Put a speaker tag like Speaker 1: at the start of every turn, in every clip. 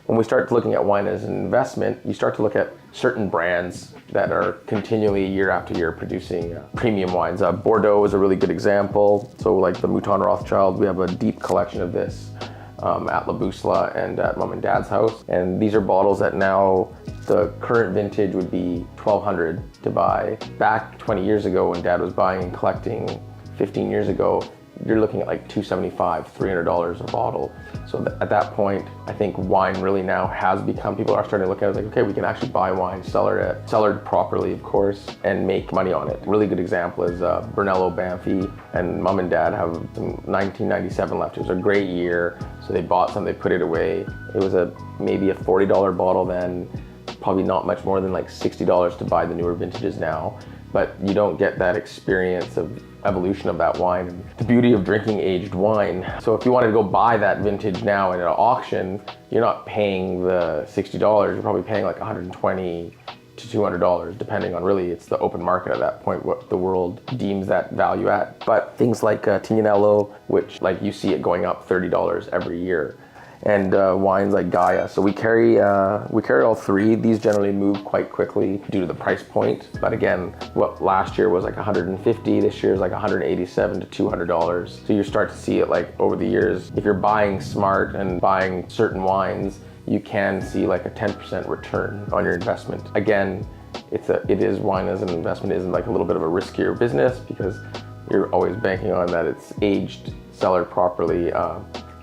Speaker 1: when we start looking at wine as an investment, you start to look at certain brands that are continually year after year producing premium wines. Bordeaux is a really good example. So like the Mouton Rothschild, we have a deep collection of this at La Bousselat and at Mom and Dad's house. And these are bottles that now the current vintage would be $1,200 to buy. Back 20 years ago when Dad was buying and collecting 15 years ago, you're looking at like $275, $300 a bottle. So at that point, I think wine really now has become, people are starting to look at it like, okay, we can actually buy wine, cellared properly, of course, and make money on it. A really good example is Brunello Banfi, and Mom and Dad have some 1997 left. It was a great year, so they bought some, they put it away. It was maybe a $40 bottle then, probably not much more than like $60 to buy the newer vintages now. But you don't get that experience of evolution of that wine and the beauty of drinking aged wine. So if you wanted to go buy that vintage now at an auction, you're not paying the $60, you're probably paying like $120 to $200, depending on really, it's the open market at that point, what the world deems that value at. But things like Tignanello, which like you see it going up $30 every year. And wines like Gaia. So we carry all three. These generally move quite quickly due to the price point. But again, what last year was like $150, this year is like $187 to $200. So you start to see it like over the years. If you're buying smart and buying certain wines, you can see like a 10% return on your investment. Again, it is wine as an investment isn't like a little bit of a riskier business because you're always banking on that it's aged, cellared properly,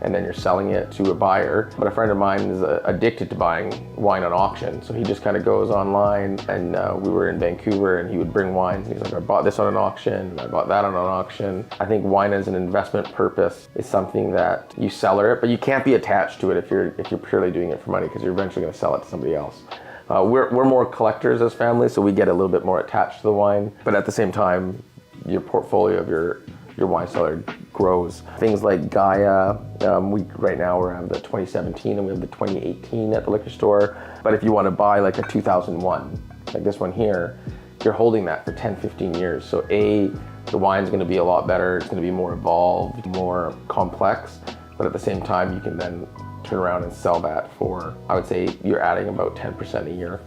Speaker 1: and then you're selling it to a buyer. But a friend of mine is addicted to buying wine on auction. So he just kind of goes online, and we were in Vancouver and he would bring wines and he's like, I bought this on an auction, I bought that on an auction. I think wine as an investment purpose is something that you cellar it, but you can't be attached to it if you're purely doing it for money because you're eventually gonna sell it to somebody else. We're more collectors as family, so we get a little bit more attached to the wine, but at the same time, your portfolio of your wine cellar grows. Things like Gaia, right now we have the 2017 and we have the 2018 at the liquor store. But if you want to buy like a 2001, like this one here, you're holding that for 10, 15 years. So the wine's going to be a lot better. It's going to be more evolved, more complex. But at the same time, you can then turn around and sell that for, I would say you're adding about 10% a year.